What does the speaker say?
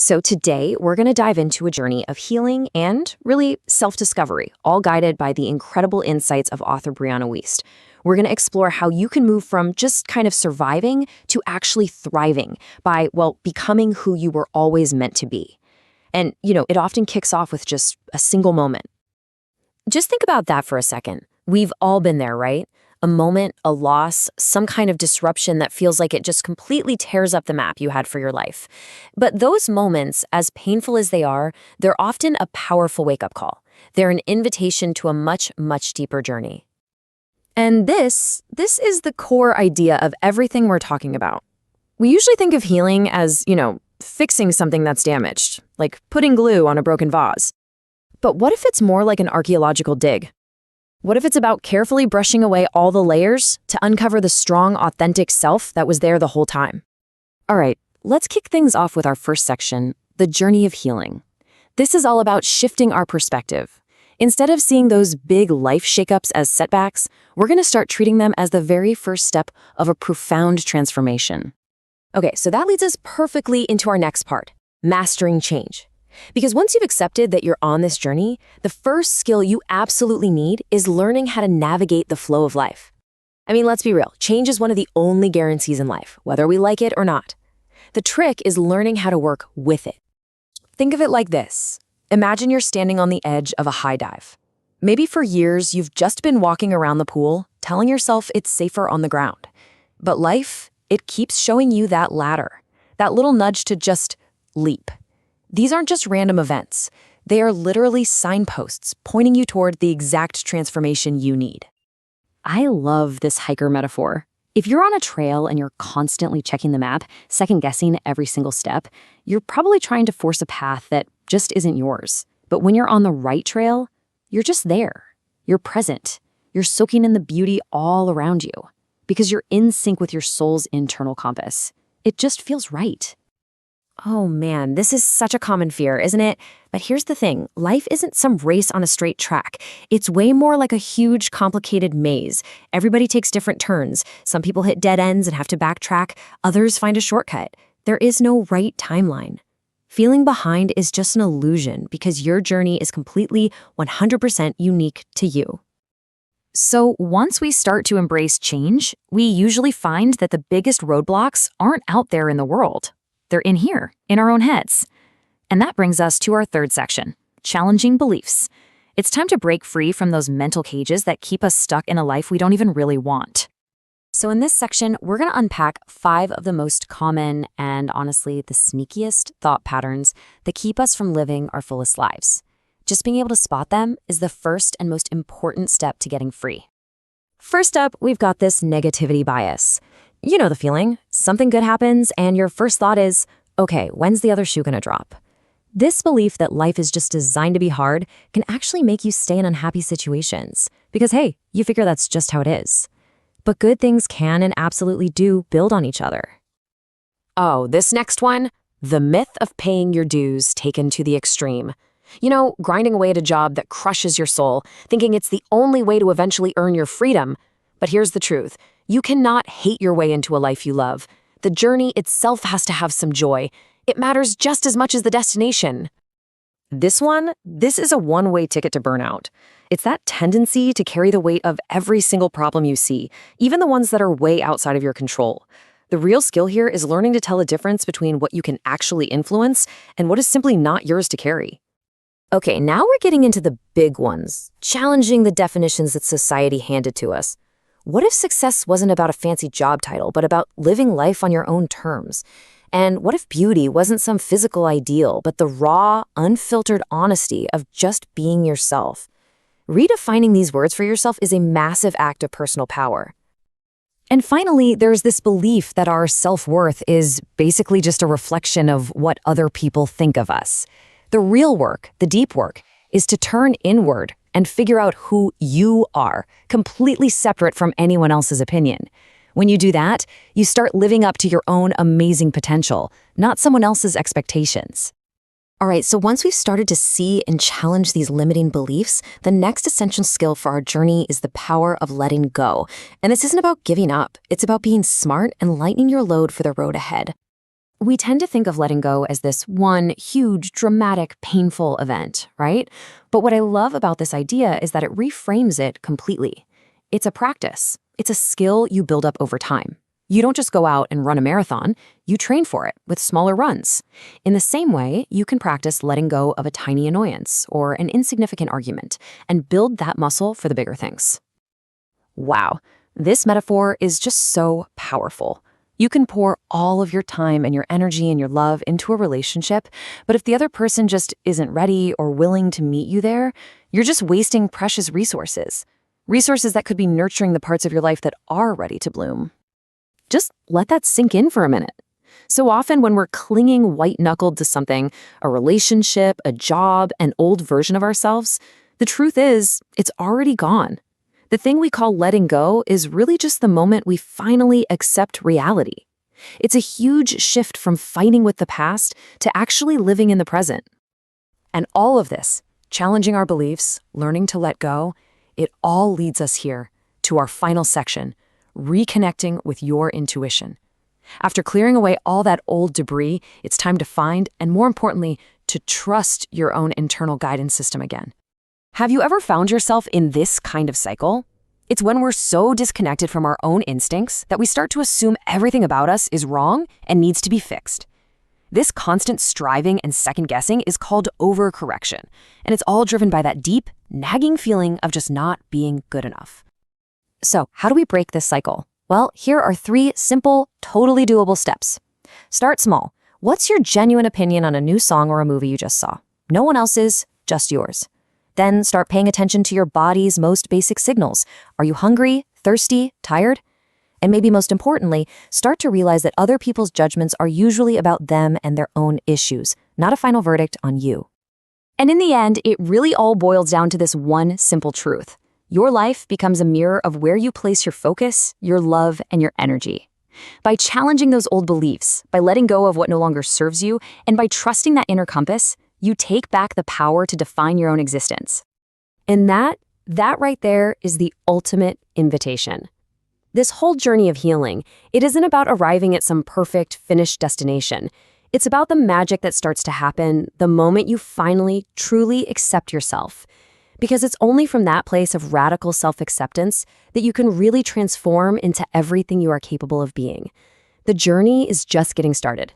So today, we're going to dive into a journey of healing and, really, self-discovery, all guided by the incredible insights of author Brianna Wiest. We're going to explore how you can move from just kind of surviving to actually thriving by, well, becoming who you were always meant to be. And, it often kicks off with just a single moment. Just think about that for a second. We've all been there, right? A moment, a loss, some kind of disruption that feels like it just completely tears up the map you had for your life. But those moments, as painful as they are, they're often a powerful wake-up call. They're an invitation to a much, much deeper journey. And this is the core idea of everything we're talking about. We usually think of healing as, fixing something that's damaged, like putting glue on a broken vase. But what if it's more like an archaeological dig? What if it's about carefully brushing away all the layers to uncover the strong, authentic self that was there the whole time? All right, let's kick things off with our first section, the journey of healing. This is all about shifting our perspective. Instead of seeing those big life shakeups as setbacks, we're going to start treating them as the very first step of a profound transformation. Okay, so that leads us perfectly into our next part, mastering change. Because once you've accepted that you're on this journey, the first skill you absolutely need is learning how to navigate the flow of life. I mean, let's be real. Change is one of the only guarantees in life, whether we like it or not. The trick is learning how to work with it. Think of it like this. Imagine you're standing on the edge of a high dive. Maybe for years you've just been walking around the pool, telling yourself it's safer on the ground. But life, it keeps showing you that ladder, that little nudge to just leap. These aren't just random events. They are literally signposts pointing you toward the exact transformation you need. I love this hiker metaphor. If you're on a trail and you're constantly checking the map, second-guessing every single step, you're probably trying to force a path that just isn't yours. But when you're on the right trail, you're just there. You're present. You're soaking in the beauty all around you because you're in sync with your soul's internal compass. It just feels right. Oh man, this is such a common fear, isn't it? But here's the thing, life isn't some race on a straight track. It's way more like a huge, complicated maze. Everybody takes different turns. Some people hit dead ends and have to backtrack. Others find a shortcut. There is no right timeline. Feeling behind is just an illusion because your journey is completely 100% unique to you. So once we start to embrace change, we usually find that the biggest roadblocks aren't out there in the world. They're in here, in our own heads. And that brings us to our third section, challenging beliefs. It's time to break free from those mental cages that keep us stuck in a life we don't even really want. So in this section, we're going to unpack 5 of the most common and honestly the sneakiest thought patterns that keep us from living our fullest lives. Just being able to spot them is the first and most important step to getting free. First up, we've got this negativity bias. You know the feeling. Something good happens and your first thought is, okay, when's the other shoe gonna drop? This belief that life is just designed to be hard can actually make you stay in unhappy situations because, hey, you figure that's just how it is. But good things can and absolutely do build on each other. Oh, this next one, the myth of paying your dues taken to the extreme. Grinding away at a job that crushes your soul, thinking it's the only way to eventually earn your freedom. But here's the truth. You cannot hate your way into a life you love. The journey itself has to have some joy. It matters just as much as the destination. This is a one-way ticket to burnout. It's that tendency to carry the weight of every single problem you see, even the ones that are way outside of your control. The real skill here is learning to tell the difference between what you can actually influence and what is simply not yours to carry. Okay, now we're getting into the big ones, challenging the definitions that society handed to us. What if success wasn't about a fancy job title, but about living life on your own terms? And what if beauty wasn't some physical ideal, but the raw, unfiltered honesty of just being yourself? Redefining these words for yourself is a massive act of personal power. And finally, there's this belief that our self-worth is basically just a reflection of what other people think of us. The real work, the deep work, is to turn inward and figure out who you are, completely separate from anyone else's opinion. When you do that, you start living up to your own amazing potential, not someone else's expectations. All right, so once we've started to see and challenge these limiting beliefs, the next essential skill for our journey is the power of letting go. And this isn't about giving up. It's about being smart and lightening your load for the road ahead. We tend to think of letting go as this one huge, dramatic, painful event, right? But what I love about this idea is that it reframes it completely. It's a practice. It's a skill you build up over time. You don't just go out and run a marathon, you train for it with smaller runs. In the same way, you can practice letting go of a tiny annoyance or an insignificant argument and build that muscle for the bigger things. Wow, this metaphor is just so powerful. You can pour all of your time and your energy and your love into a relationship, but if the other person just isn't ready or willing to meet you there, you're just wasting precious resources. Resources that could be nurturing the parts of your life that are ready to bloom. Just let that sink in for a minute. So often when we're clinging white-knuckled to something, a relationship, a job, an old version of ourselves, the truth is, it's already gone. The thing we call letting go is really just the moment we finally accept reality. It's a huge shift from fighting with the past to actually living in the present. And all of this, challenging our beliefs, learning to let go, it all leads us here to our final section, reconnecting with your intuition. After clearing away all that old debris, it's time to find, and more importantly, to trust your own internal guidance system again. Have you ever found yourself in this kind of cycle? It's when we're so disconnected from our own instincts that we start to assume everything about us is wrong and needs to be fixed. This constant striving and second-guessing is called overcorrection, and it's all driven by that deep, nagging feeling of just not being good enough. So, how do we break this cycle? Well, here are 3 simple, totally doable steps. Start small. What's your genuine opinion on a new song or a movie you just saw? No one else's, just yours. Then start paying attention to your body's most basic signals. Are you hungry, thirsty, tired? And maybe most importantly, start to realize that other people's judgments are usually about them and their own issues, not a final verdict on you. And in the end, it really all boils down to this one simple truth. Your life becomes a mirror of where you place your focus, your love, and your energy. By challenging those old beliefs, by letting go of what no longer serves you, and by trusting that inner compass, you take back the power to define your own existence. And that right there is the ultimate invitation. This whole journey of healing, it isn't about arriving at some perfect, finished destination. It's about the magic that starts to happen the moment you finally, truly accept yourself. Because it's only from that place of radical self-acceptance that you can really transform into everything you are capable of being. The journey is just getting started.